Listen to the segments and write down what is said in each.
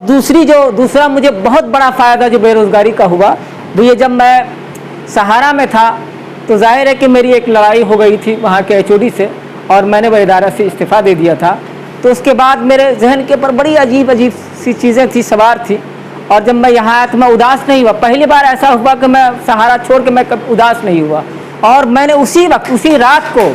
दूसरा मुझे बहुत बड़ा फ़ायदा जो बेरोज़गारी का हुआ वो ये, जब मैं सहारा में था तो जाहिर है कि मेरी एक लड़ाई हो गई थी वहाँ के एचओडी से और मैंने वह इदारा से इस्तीफ़ा दे दिया था। तो उसके बाद मेरे जहन के ऊपर बड़ी अजीब सी चीज़ें थी, सवार थी। और जब मैं यहाँ आया तो मैं उदास नहीं हुआ। पहली बार ऐसा हुआ कि मैं सहारा छोड़ के मैं कभी उदास नहीं हुआ। और मैंने उसी वक्त, उसी रात को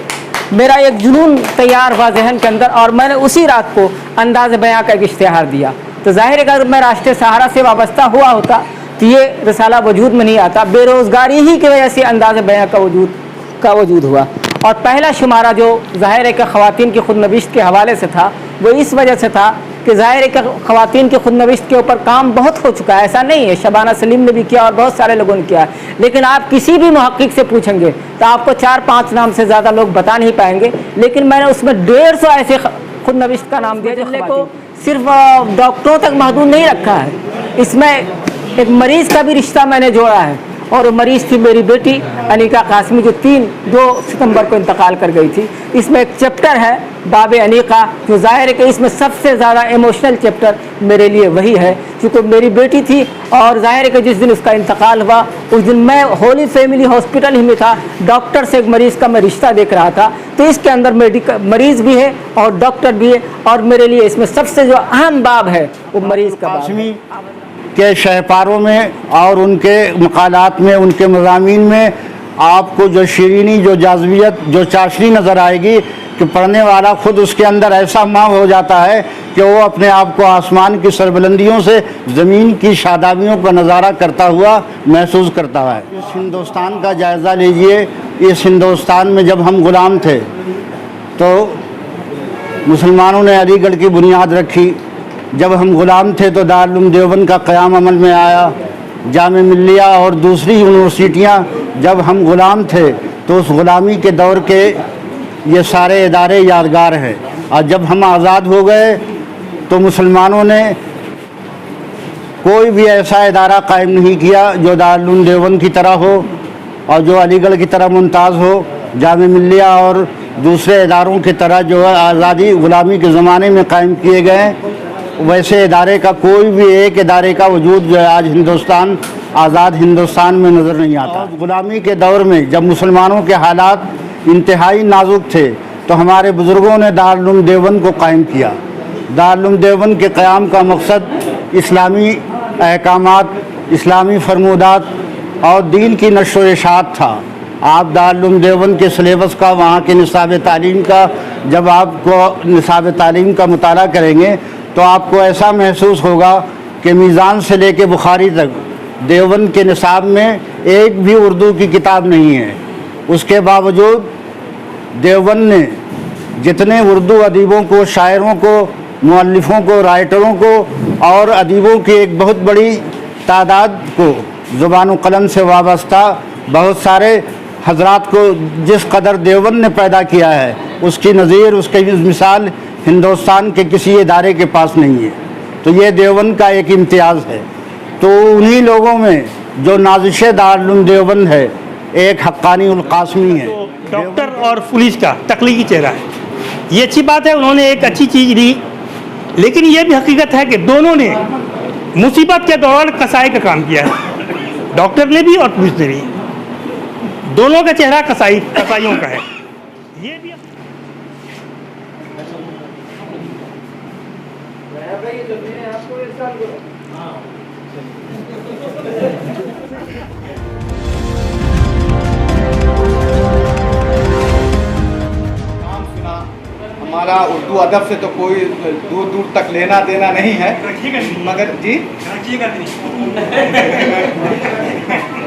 मेरा एक जुनून तैयार हुआ जहन के अंदर और मैंने उसी रात को अंदाज़ बयां का एक इश्तिहार दिया। तो जाहिर है कि अगर मैं राष्ट्रीय सहारा से वाबस्ता हुआ होता तो ये रिसाला वजूद में नहीं आता। बेरोज़गारी ही की वजह से अंदाज़ बयां का वजूद हुआ। और पहला शुमारा जो ज़ाहिर है कि ख़वातीन की खुदनविश्त के हवाले से था वो इस वजह से था कि ज़ाहिर है कि ख़वातीन की खुदनविश्त के ऊपर काम बहुत हो चुका है, ऐसा नहीं है। शबाना सलीम ने भी किया और बहुत सारे लोगों ने किया, लेकिन आप किसी भी मुहक्किक से पूछेंगे तो आपको 4-5 नाम से ज़्यादा लोग बता नहीं पाएंगे। लेकिन मैंने उसमें 150 ऐसे खुदनविश्त का नाम दिया जिसने को सिर्फ डॉक्टरों तक महदूद नहीं रखा है। इसमें एक मरीज़ का भी रिश्ता मैंने जोड़ा है और वो मरीज़ थी मेरी बेटी अनीका कासमी जो 2 सितंबर को इंतकाल कर गई थी। इसमें एक चैप्टर है बाब अनीका, जो ज़ाहिर है कि इसमें सबसे ज़्यादा इमोशनल चैप्टर मेरे लिए वही है, क्योंकि मेरी बेटी थी। और ज़ाहिर है कि जिस दिन उसका इंतकाल हुआ उस दिन मैं होली फैमिली हॉस्पिटल ही में था, डॉक्टर से एक मरीज़ का मैं रिश्ता देख रहा था। तो इसके अंदर मरीज़ भी है और डॉक्टर भी है, और मेरे लिए इसमें सबसे जो अहम बाब है वो मरीज़ का बाब है। के शहपारों में और उनके मकालात में, उनके मज़ामीन में आपको जो शीरीनी, जो जाज़बियत, जो चाशनी नज़र आएगी कि पढ़ने वाला खुद उसके अंदर ऐसा माँ हो जाता है कि वो अपने आप को आसमान की सरबुलंदियों से ज़मीन की शादाबियों का नज़ारा करता हुआ महसूस करता है। इस हिंदुस्तान का जायज़ा लीजिए। इस हिंदुस्तान में जब हम ग़ुलाम थे तो मुसलमानों ने अलीगढ़ की बुनियाद रखी। जब हम ग़ुलाम थे तो दारुल उलूम देवबंद का क़याम अमल में आया। जामे मिल्लिया और दूसरी यूनिवर्सिटियाँ, जब हम ग़ुलाम थे तो उस ग़ुलामी के दौर के ये सारे इदारे यादगार हैं। और जब हम आज़ाद हो गए तो मुसलमानों ने कोई भी ऐसा इदारा कायम नहीं किया जो दारुल उलूम देवबंद की तरह हो और जो अलीगढ़ की तरह मुमताज़ हो। जामे मिल्लिया और दूसरे इदारों की तरह जो है आज़ादी ग़ुलामी के ज़माने में कायम किए गए, वैसे इदारे का कोई भी एक इदारे का वजूद जो है आज हिंदुस्तान, आज़ाद हिंदुस्तान में नज़र नहीं आता। ग़ुलामी के दौर में जब मुसलमानों के हालात इंतहाई नाजुक थे तो हमारे बुज़ुर्गों ने दारुल उलूम देवबंद को कायम किया। दारुल उलूम देवबंद के क़याम का मकसद इस्लामी अहकामात, इस्लामी फरमूदात और दीन की नश्र व इशाअत था। आप दारुल उलूम देवबंद के सिलेबस का, वहाँ के निसाब तालीम का, जब आपको निसाब तालीम का मुताला करेंगे तो आपको ऐसा महसूस होगा कि मीज़ान से लेके बुखारी तक देवबंद के निसाब में एक भी उर्दू की किताब नहीं है। उसके बावजूद देवबंद ने जितने उर्दू अदीबों को, शायरों को, मुअल्लिफ़ों को, राइटरों को और अदीबों की एक बहुत बड़ी तादाद को ज़ुबान कलम से वाबस्ता बहुत सारे हजरात को जिस कदर देवबंद ने पैदा किया है उसकी नज़ीर, उसकी मिसाल हिंदुस्तान के किसी इदारे के पास नहीं है। तो ये देवबंद का एक इम्तियाज़ है। तो उन्हीं लोगों में जो नाज़िश दारुल उलूम देवबंद है एक हक्कानी उल कासमी है। तो डॉक्टर और पुलिस का तख्लीकी चेहरा है, ये अच्छी बात है, उन्होंने एक अच्छी चीज़ दी। लेकिन ये भी हकीकत है कि दोनों ने मुसीबत के दौरान कसाई का काम किया है, डॉक्टर ने भी और पुलिस ने भी। दोनों का चेहरा कसाईयों का है। ये भी हमारा उर्दू अदब से तो कोई दूर दूर तक लेना देना नहीं है, मगर जी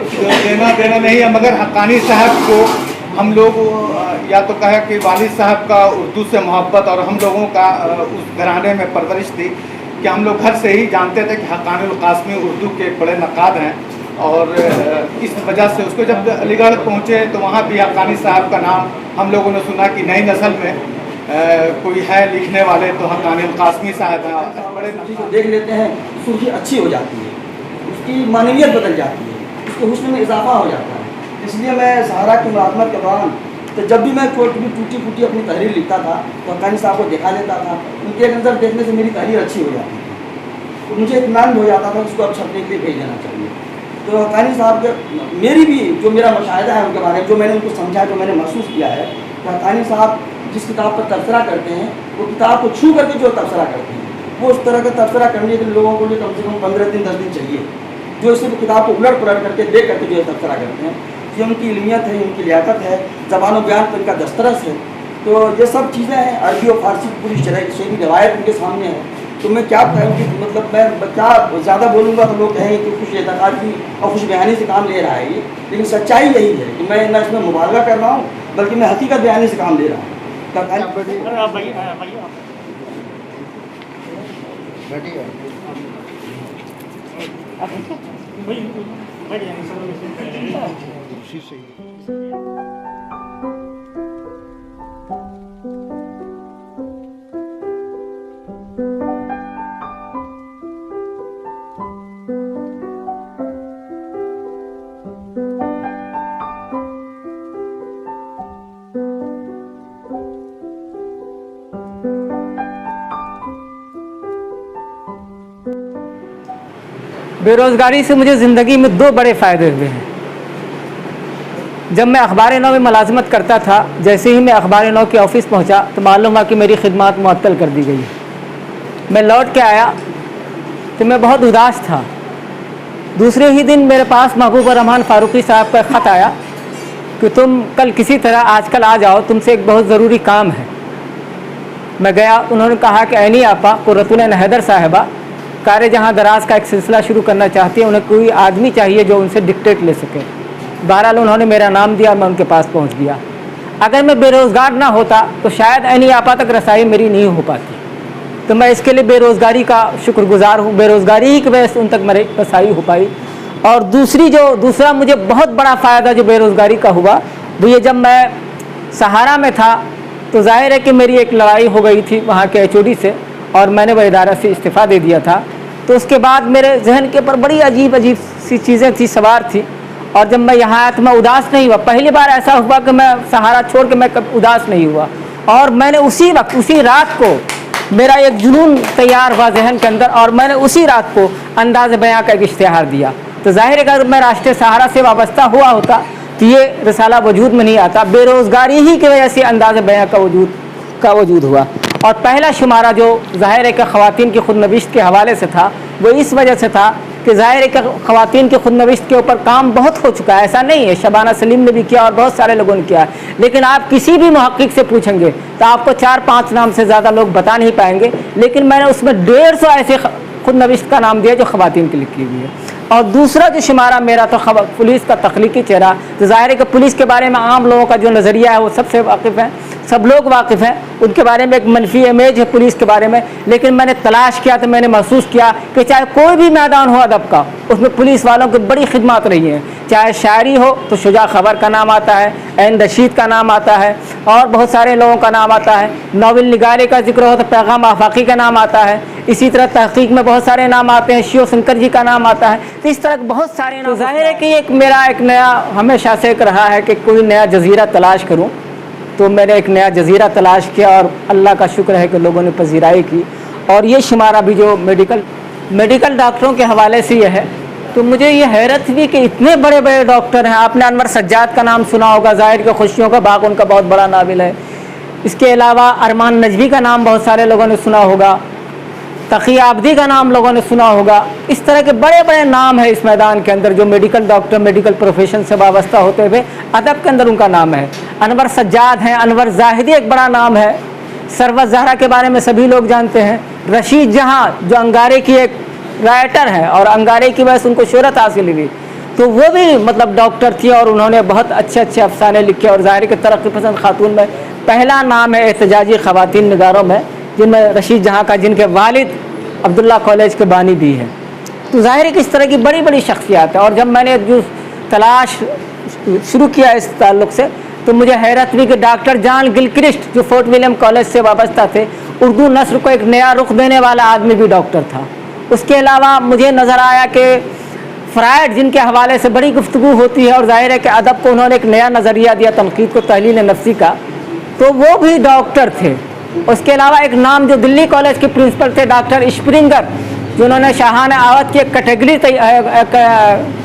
तो लेना देना नहीं है, मगर हक्कानी साहब को हम लोग या तो कहे कि वालिद साहब का उर्दू से मोहब्बत और हम लोगों का उस घराने में परवरिश थी कि हम लोग घर से ही जानते थे कि हक्कानी उल कासमी उर्दू के बड़े नक़ाद हैं। और इस वजह से उसको जब अलीगढ़ पहुँचे तो वहाँ भी हक्कानी साहब का नाम हम लोगों ने सुना कि नई नस्ल में कोई है लिखने वाले तो हक्कानी उल कासमी साहब हैं। बड़े को देख लेते हैं, सुर्खी अच्छी हो जाती है, उसकी मानवियत बदल जाती है, उसके हुस्न में इजाफा हो जाता है। इसलिए मैं सहारा की मुलाजमत के दौरान तो जब भी मैं कोई भी टूटी फूटी अपनी तहरीर लिखता था तो हक्कानी साहब को दिखा देता था। उनके नज़र देखने से मेरी तहरीर अच्छी हो जाती थी। तो मुझे इत्मीनान हो जाता था उसको अब छपने के लिए भेज देना चाहिए। तो हक्कानी साहब के मेरी भी जो मेरा मुशाहिदा है उनके बारे में, जो मैंने उनको समझा, जो मैंने महसूस किया है कि हक्कानी साहब जिस किताब पर तबसरा करते हैं वो किताब को छू करके जो तबसरा करते हैं, वो उस तरह का तबसरा करने के लिए लोगों को कम से कम 15 दिन 10 दिन चाहिए, जो सिर्फ किताब को उलट पुलट करके देख करके जो है तबसरा करते हैं। ये उनकी इल्मियत है, उनकी लियाकत है, ज़बान व बयान पर इनका दस्तरस है। तो ये सब चीज़ें हैं, अरबी और फारसी की पूरी शरई रवायत उनके सामने है। तो मैं क्या कहूँ कि मतलब मैं क्या ज़्यादा बोलूँगा तो लोग कहेंगे कि खुश एतक़ादी और खुश बयानी से काम ले रहा है ये, लेकिन सच्चाई यही है कि मैं ना इसमें मुबालगा कर रहा हूँ बल्कि मैं हकीकत बयानी से काम ले रहा हूँ। बेरोज़गारी से मुझे ज़िंदगी में 2 बड़े फ़ायदे हुए हैं। जब मैं अखबार-ए-नौ में मुलाज़मत करता था, जैसे ही मैं अखबार-ए-नौ के ऑफ़िस पहुंचा तो मालूम हुआ कि मेरी खिदमत मुअत्तल कर दी गई है। मैं लौट के आया तो मैं बहुत उदास था। दूसरे ही दिन मेरे पास महबूब रहमान फ़ारूक़ी साहब का ख़त आया कि तुम कल किसी तरह आजकल आ जाओ, तुमसे एक बहुत ज़रूरी काम है। मैं गया, उन्होंने कहा कि ऐनी आपा कुर्रतुल हैदर साहिबा कार जहाँ दराज का एक सिलसिला शुरू करना चाहती है, उन्हें कोई आदमी चाहिए जो उनसे डिक्टेट ले सके। बहरहाल उन्होंने मेरा नाम दिया, मैं उनके पास पहुँच गया। अगर मैं बेरोज़गार ना होता तो शायद ऐनी आपा तक रसाई मेरी नहीं हो पाती। तो मैं इसके लिए बेरोज़गारी का शुक्रगुज़ार हूँ, बेरोज़गारी ही की वजह से उन तक मेरी रसाई हो पाई। और दूसरा मुझे बहुत बड़ा फ़ायदा जो बेरोज़गारी का हुआ वो ये, जब मैं सहारा में था तो ज़ाहिर है कि मेरी एक लड़ाई हो गई थी वहाँ के HOD से और मैंने वह इदारा से इस्तीफ़ा दे दिया था। तो उसके बाद मेरे जहन के ऊपर बड़ी अजीब सी चीज़ें थी, सवार थी। और जब मैं यहाँ आया तो मैं उदास नहीं हुआ। पहली बार ऐसा हुआ कि मैं सहारा छोड़ के मैं कभी उदास नहीं हुआ। और मैंने उसी वक्त, उसी रात को मेरा एक जुनून तैयार हुआ जहन के अंदर, और मैंने उसी रात को अंदाज़ बयां का एक इश्तिहार दिया। तो ज़ाहिर है अगर मैं राष्ट्रीय सहारा से वाबस्ता हुआ होता तो ये रिसाला वजूद में नहीं आता। बेरोज़गारी ही की वजह से अंदाज़ बयां का वजूद हुआ। और पहला शुमारा जो ज़ाहिर है कि ख़वातीन की खुदनविश्त के हवाले से था, वो इस वजह से था कि ज़ाहिर है कि ख़वातीन की खुदनविश्त के ऊपर काम बहुत हो चुका है। ऐसा नहीं है, शबाना सलीम ने भी किया और बहुत सारे लोगों ने किया। लेकिन आप किसी भी मुहक्किक से पूछेंगे तो आपको 4-5 नाम से ज़्यादा लोग बता नहीं पाएंगे। लेकिन मैंने उसमें 150 ऐसे खुदनविश्त का नाम दिया जो ख़वातीन के लिए की हुई है। और दूसरा जो शुमारा मेरा तो पुलिस का तख्लीकी चेहरा। तो ज़ाहिर है कि पुलिस के बारे में आम लोगों का जो नज़रिया है वो सबसे वाकिफ़ है, सब लोग वाकिफ़ हैं। उनके बारे में एक मनफी इमेज है पुलिस के बारे में। लेकिन मैंने तलाश किया तो मैंने महसूस किया कि चाहे कोई भी मैदान हो अदब का, उसमें पुलिस वालों की बड़ी खिदमत रही हैं। चाहे शायरी हो तो शुजा खबर का नाम आता है, ऐन रशीद का नाम आता है, और बहुत सारे लोगों का नाम आता है। नावल निगारे का जिक्र हो तो पैगाम आफाकी का नाम आता है। इसी तरह तहकीक में बहुत सारे नाम आते हैं, शिव शंकर जी का नाम आता है। तो इस तरह बहुत सारे नाम। तो ज़ाहिर है कि मेरा एक नया हमेशा से एक रहा है कि कोई नया जजीरा तलाश करूं। तो मैंने एक नया जजीरा तलाश किया और अल्लाह का शुक्र है कि लोगों ने पजीराई की। और ये शुमारा भी जो मेडिकल डॉक्टरों के हवाले से ये है, तो मुझे ये हैरत हुई कि इतने बड़े बड़े डॉक्टर हैं। आपने अनवर सज्जाद का नाम सुना होगा, ज़ाहिर के खुशियों का बाग उनका बहुत बड़ा नाविल है। इसके अलावा अरमान नजवी का नाम बहुत सारे लोगों ने सुना होगा, तकी आबदी का नाम लोगों ने सुना होगा। इस तरह के बड़े बड़े नाम है इस मैदान के अंदर जो मेडिकल डॉक्टर, मेडिकल प्रोफेशन से वाबस्ता होते हुए अदब के अंदर उनका नाम है। अनवर सज्जाद हैं, अनवर जाहिदी एक बड़ा नाम है। सरवत ज़हरा के बारे में सभी लोग जानते हैं। रशीद जहाँ जो अंगारे की एक राइटर है और अंगारे की वजह से उनको शोहरत हासिल हुई, तो वो भी मतलब डॉक्टर थी और उन्होंने बहुत अच्छे अच्छे अफसाने लिखे। और ज़ाहिर के तरक्की पसंद खातून में पहला नाम है एहतजाजी ख़वातीन निगारों में, जिनमें रशीद जहाँ का, जिनके वालिद अब्दुल्ला कॉलेज के बानी भी हैं। तो ज़ाहिर है कि इस तरह की बड़ी बड़ी शख्सियात है। और जब मैंने जो तलाश शुरू किया इस ताल्लुक़ से, तो मुझे हैरत हुई कि डॉक्टर जॉन गिलक्रिस्ट जो फोर्ट विलियम कॉलेज से वाबस्ता थे, उर्दू नस्र को एक नया रुख देने वाला आदमी भी डॉक्टर था। उसके अलावा मुझे नज़र आया कि फ्राइड जिनके हवाले से बड़ी गुफ्तगू होती है और ज़ाहिर है कि अदब को उन्होंने एक नया नज़रिया दिया, तनकीद को, तहलील नफ्सी का, तो वो भी डॉक्टर थे। उसके अलावा एक नाम जो दिल्ली कॉलेज के प्रिंसिपल थे डॉक्टर स्प्रिंगर, जिन्होंने शाहाना आवत की एक कैटेगरी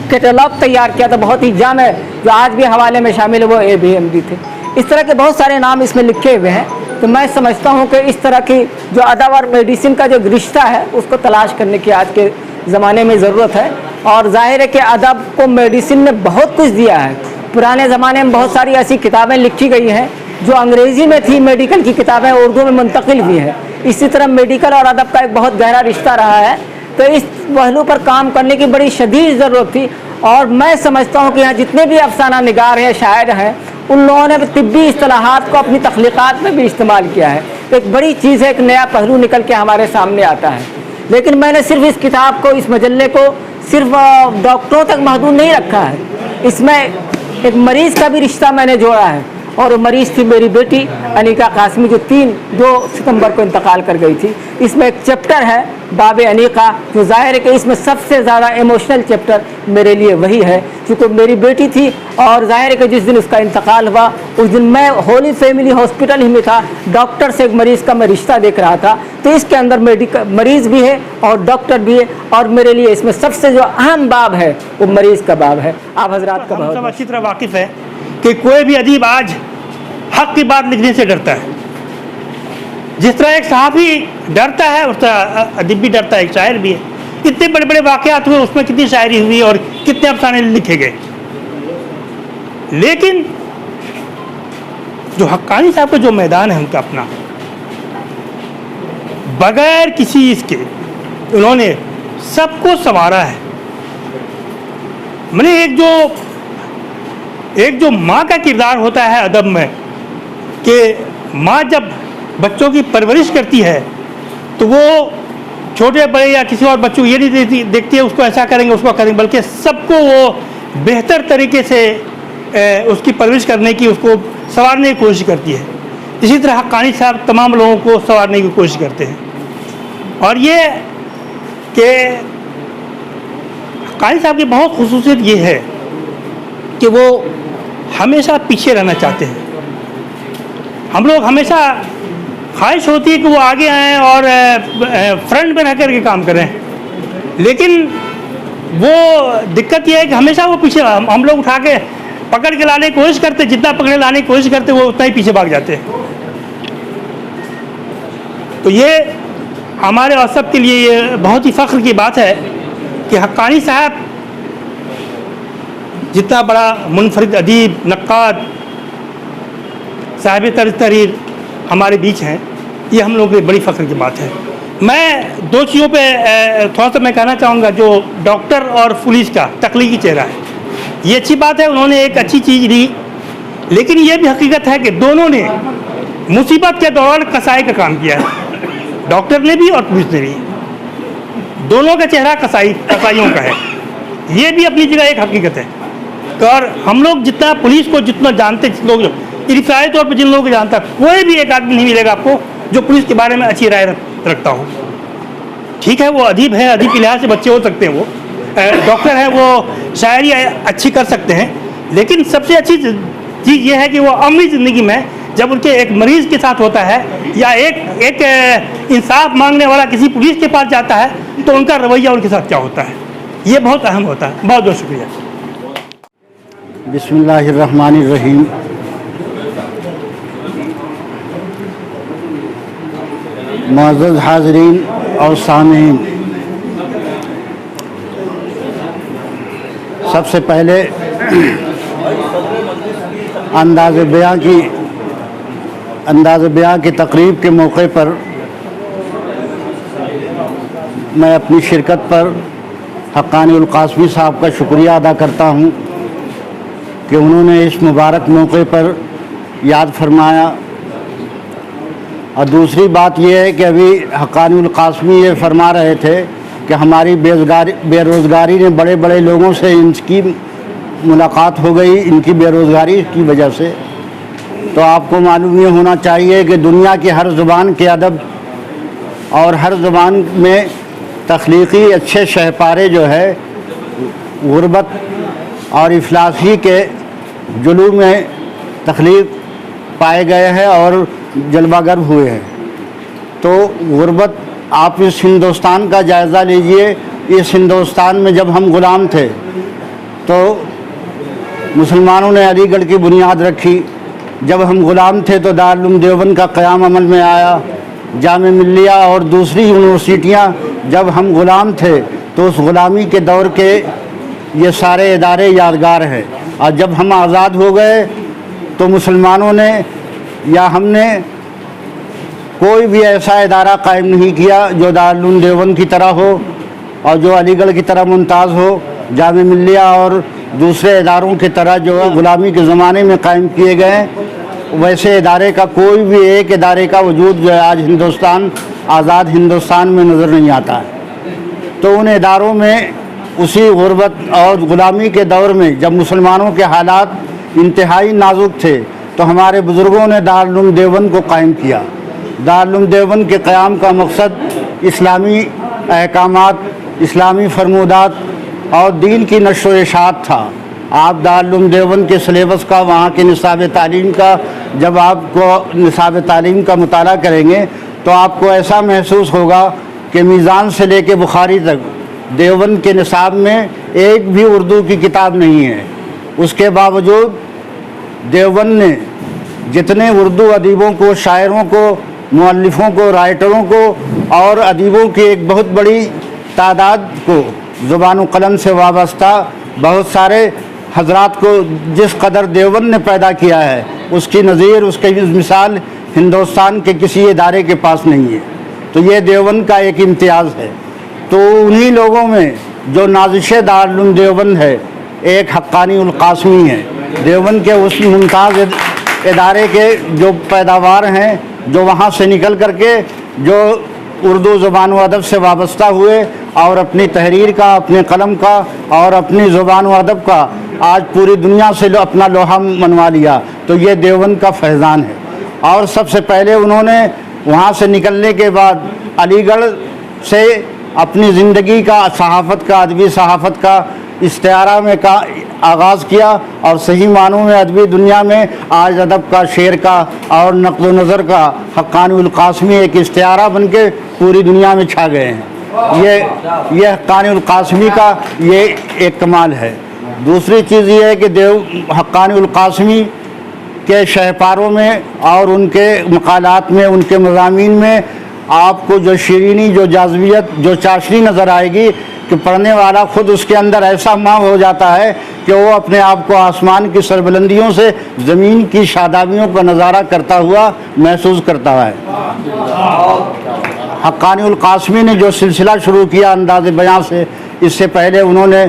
कैटलॉग तैयार किया था बहुत ही जाम है, जो आज भी हवाले में शामिल है, वो ABMD थे। इस तरह के बहुत सारे नाम इसमें लिखे हुए हैं। तो मैं समझता हूँ कि इस तरह की जो अदब और मेडिसिन का जो रिश्ता है उसको तलाश करने की आज के ज़माने में ज़रूरत है। और ज़ाहिर है कि अदब को मेडिसिन ने बहुत कुछ दिया है। पुराने ज़माने में बहुत सारी ऐसी किताबें लिखी गई हैं जो अंग्रेज़ी में थी, मेडिकल की किताबें उर्दू में मुंतकिल हुई हैं। इसी तरह मेडिकल और अदब का एक बहुत गहरा रिश्ता रहा है। तो इस पहलू पर काम करने की बड़ी शदीद ज़रूरत थी। और मैं समझता हूँ कि यहाँ जितने भी अफसाना निगार हैं, शायर हैं, उन लोगों ने तिब्बी इस्तिलाहात को अपनी तख्लीक़ात में भी इस्तेमाल किया है। एक बड़ी चीज़ है, एक नया पहलू निकल के हमारे सामने आता है। लेकिन मैंने सिर्फ इस किताब को, इस मजल्ले को सिर्फ डॉक्टरों तक महदूद नहीं रखा है। इसमें एक मरीज़ का भी रिश्ता मैंने जोड़ा है, और वो मरीज़ थी मेरी बेटी अनीका कासमी, जो 2 सितंबर को इंतकाल कर गई थी। इसमें एक चैप्टर है बाब अनीका, जो ज़ाहिर है कि इसमें सबसे ज़्यादा इमोशनल चैप्टर मेरे लिए वही है, क्योंकि मेरी बेटी थी। और ज़ाहिर है कि जिस दिन उसका इंतकाल हुआ उस दिन मैं होली फैमिली हॉस्पिटल ही में था, डॉक्टर से एक मरीज़ का मैं रिश्ता देख रहा था। तो इसके अंदर मरीज़ भी है और डॉक्टर भी है, और मेरे लिए इसमें सबसे जो अहम बाब है वो मरीज़ का बाब है। आप हजरात का हम सब बहुत अच्छी तरह वाकिफ़ है कि कोई भी अदीब आज हक़ की बात लिखने से डरता है। जिस तरह एक सहाफ़ी डरता है उस तरह अदीब भी डरता है, एक शायर भी है। कितने बड़े बड़े वाक़यात हुए, उसमें कितनी शायरी हुई और कितने अफसाने लिखे गए। लेकिन जो हक्कानी साहब का जो मैदान है उनका अपना, बगैर किसी इसके उन्होंने सबको संवारा है। मैंने एक जो माँ का किरदार होता है अदब में, कि माँ जब बच्चों की परवरिश करती है तो वो छोटे बड़े या किसी और बच्चों को ये नहीं देखती है उसको ऐसा करेंगे उसको करेंगे, बल्कि सबको वो बेहतर तरीके से उसकी परवरिश करने की, उसको संवारने की कोशिश करती है। इसी तरह हक्कानी साहब तमाम लोगों को संवारने की कोशिश करते हैं। और ये कि हक्कानी साहब की बहुत खुसूसियत ये है कि वो हमेशा पीछे रहना चाहते हैं। हम लोग हमेशा ख्वाहिश होती है कि वो आगे आएँ और फ्रंट में रह कर के काम करें, लेकिन वो दिक्कत ये है कि हमेशा वो पीछे, हम लोग उठा के पकड़ के लाने की कोशिश करते, जितना पकड़े लाने की कोशिश करते वो उतना ही पीछे भाग जाते हैं। तो ये हमारे और सब के लिए ये बहुत ही फ़ख्र की बात है कि हक्कानी साहब जितना बड़ा मुनफरिद अदीब, नक्काद, साहिब तहरीर हमारे बीच हैं, ये हम लोगों के लिए बड़ी फ़ख्र की बात है। मैं 2 चीज़ों पे थोड़ा सा मैं कहना चाहूँगा। जो डॉक्टर और पुलिस का तख्लीकी चेहरा है, ये अच्छी बात है, उन्होंने एक अच्छी चीज़ दी। लेकिन ये भी हकीकत है कि दोनों ने मुसीबत के दौरान कसाई का काम किया है, डॉक्टर ने भी और पुलिस ने भी। दोनों का चेहरा कसाईयों का है, ये भी अपनी जगह एक हकीकत है। और हम लोग जितना पुलिस को जितना जानते, लोग इफ्तारी तौर पर जिन लोगों को जानता, कोई भी एक आदमी नहीं मिलेगा आपको जो पुलिस के बारे में अच्छी राय रखता हो। ठीक है, वो अदीब है, अदीब के लिहाज से बच्चे हो सकते हैं, वो डॉक्टर है, वो शायरी अच्छी कर सकते हैं। लेकिन सबसे अच्छी चीज़ ये है कि वो अमली ज़िंदगी में जब उनके एक मरीज़ के साथ होता है या एक इंसाफ मांगने वाला किसी पुलिस के पास जाता है तो उनका रवैया उनके साथ क्या होता है, ये बहुत अहम होता है। बहुत बहुत शुक्रिया। बिस्मिल्लाहिर्रहमानिर्रहीम। मुअज़्ज़ज़ हाज़रीन और सामीन, सबसे पहले अंदाज़ बयां की तकरीब के मौके पर मैं अपनी शिरकत पर हक्कानी उल कासमी साहब का शुक्रिया अदा करता हूँ कि उन्होंने इस मुबारक मौके पर याद फरमाया। और दूसरी बात यह है कि अभी हक्कानी उल कासमी ये फरमा रहे थे कि हमारी बेरोज़गारी ने बड़े बड़े लोगों से इनकी मुलाकात हो गई, इनकी बेरोज़गारी की वजह से। तो आपको मालूम ये होना चाहिए कि दुनिया की हर ज़ुबान के अदब और हर ज़ुबान में तख्लीक़ी अच्छे शहपारे जो है गुरबत और इफलासी के जुलूम में तख्लीक़ पाए गए हैं और जलवागर हुए हैं। तो गुरबत आप इस हिंदुस्तान का जायज़ा लीजिए। इस हिंदुस्तान में जब हम ग़ुलाम थे तो मुसलमानों ने अलीगढ़ की बुनियाद रखी। जब हम ग़ुलाम थे तो दारुल उलूम देवबंद का क़याम अमल में आया। जामे मिल्लिया और दूसरी यूनिवर्सिटियाँ, जब हम ग़ुलाम थे तो उस ग़ुलामी के दौर के ये सारे इदारे यादगार हैं। और जब हम आज़ाद हो गए तो मुसलमानों ने या हमने कोई भी ऐसा इदारा कायम नहीं किया जो दारुल उलूम देवबंद की तरह हो और जो अलीगढ़ की तरह मुमताज़ हो। जामे मिल्लिया और दूसरे इदारों की तरह जो है ग़ुलामी के ज़माने में कायम किए गए, वैसे इदारे का कोई भी एक इदारे का वजूद जो है आज हिंदुस्तान, आज़ाद हिंदुस्तान में नज़र नहीं आता है। तो उन इदारों में उसी गुर्बत और ग़ुलामी के दौर में जब मुसलमानों के हालात इंतहाई नाजुक थे तो हमारे बुज़ुर्गों ने दारुल उलूम देवबंद को कायम किया। दारुल उलूम देवबंद के क़याम का मकसद इस्लामी अहकामात, इस्लामी फरमूदात और दीन की नश्र व इशाअत था। आप दारुल उलूम देवबंद के सिलेबस का, वहाँ के निसाब तालीम का, जब आपको निसाब तालीम का मुताला करेंगे तो आपको ऐसा महसूस होगा कि मीज़ान से लेके बुखारी तक देवबंद के निसाब में एक भी उर्दू की किताब नहीं है। उसके बावजूद देवबंद ने जितने उर्दू अदीबों को, शायरों को, मुअल्लिफ़ों को, राइटरों को और अदीबों की एक बहुत बड़ी तादाद को ज़ुबान कलम से वाबस्ता बहुत सारे हजरात को जिस कदर देवबंद ने पैदा किया है, उसकी नज़ीर, उसकी मिसाल हिंदुस्तान के किसी इदारे के पास नहीं है। तो ये देवबंद का एक इम्तियाज़ है। तो उन्हीं लोगों में जो नाज़िश दारुल उलूम देवबंद है, एक हक्कानी उल क़ासिमी है। देवबंद के उस मुमताज़ इदारे के जो पैदावार हैं, जो वहाँ से निकल करके जो उर्दू ज़ुबान व अदब से वाबस्ता हुए और अपनी तहरीर का, अपने कलम का और अपनी ज़ुबान व अदब का आज पूरी दुनिया से अपना लोहा मनवा लिया, तो ये देवबंद का फैज़ान है। और सबसे पहले उन्होंने वहाँ से निकलने के बाद अलीगढ़ से अपनी ज़िंदगी का, सहाफ़त का, अदबी सहाफ़त का इस्तिआरा में का आगाज़ किया और सही मानों में अदबी दुनिया में आज अदब का, शेर का और नक़्द व नज़र का हक्कानी उल क़ासिमी एक इस्तिआरा बन के पूरी दुनिया में छा गए हैं। ये हक्कानी उल क़ासिमी का ये एक कमाल है। दूसरी चीज़ ये है कि हक्कानी उल क़ासिमी के शहपारों में और उनके मक़ालात में, उनके मज़ामीन में आपको जो शीरीनी, जो जाज़बियत, जो चाशनी नज़र आएगी कि पढ़ने वाला ख़ुद उसके अंदर ऐसा माँ हो जाता है कि वो अपने आप को आसमान की सरबुलंदियों से ज़मीन की शादाबियों का नज़ारा करता हुआ महसूस करता है। हक्कानी उल क़ासिमी ने जो सिलसिला शुरू किया अंदाज़ बयां से, इससे पहले उन्होंने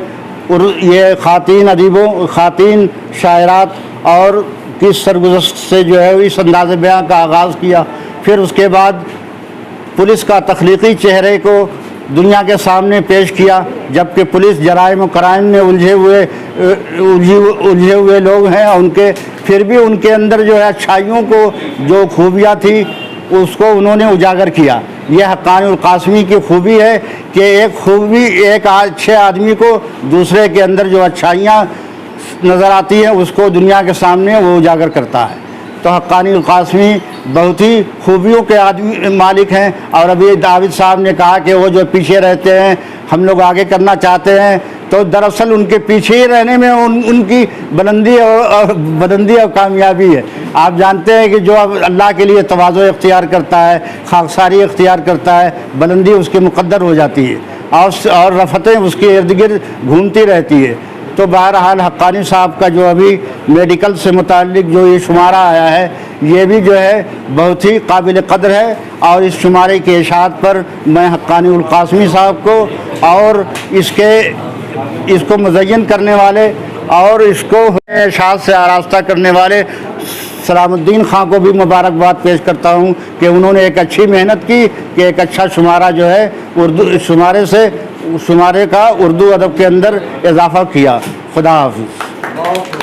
ये ख़ातीन अदीबों, ख़ातीन शायरात और की सरगुज़श्त से जो है इस अंदाज़ बयां का आगाज़ किया। फिर उसके बाद पुलिस का तख्लीक़ी चेहरे को दुनिया के सामने पेश किया, जबकि पुलिस जराइम और कराइम में उलझे हुए लोग हैं। उनके फिर भी उनके अंदर जो है अच्छाइयों को, जो खूबियाँ थी, उसको उन्होंने उजागर किया। यह हक्कानी उल क़ासिमी की खूबी है कि एक खूबी, एक अच्छे आदमी को दूसरे के अंदर जो अच्छाइयाँ नज़र आती हैं उसको दुनिया के सामने वो उजागर करता है। तो हक्कानी उल क़ासिमी बहुत ही खूबियों के आदमी मालिक हैं। और अभी दाविद साहब ने कहा कि वो जो पीछे रहते हैं, हम लोग आगे करना चाहते हैं, तो दरअसल उनके पीछे ही रहने में उनकी बुलंदी और कामयाबी है। आप जानते हैं कि जो अल्लाह के लिए तवाज़ु इख्तियार करता है, खाकसारी इख्तियार करता है, बुलंदी उसकी मुक़द्दर हो जाती है और रफ़तें उसके इर्द गिर्द घूमती रहती है। तो बहरहाल हक्कानी साहब का जो अभी मेडिकल से मुताल्लिक जो ये शुमारा आया है, ये भी जो है बहुत ही काबिल क़द्र है। और इस शुमारे की इशाअत पर मैं हक्कानी उल क़ासिमी साहब को और इसको मुज़य्यन करने वाले और इसको इशाअत से आरास्ता करने वाले सलामुद्दीन खां को भी मुबारकबाद पेश करता हूँ कि उन्होंने एक अच्छी मेहनत की कि एक अच्छा शुमारा जो है उर्दू शुमारे का उर्दू अदब के अंदर इजाफ़ा किया। खुदा हाफ़िज़।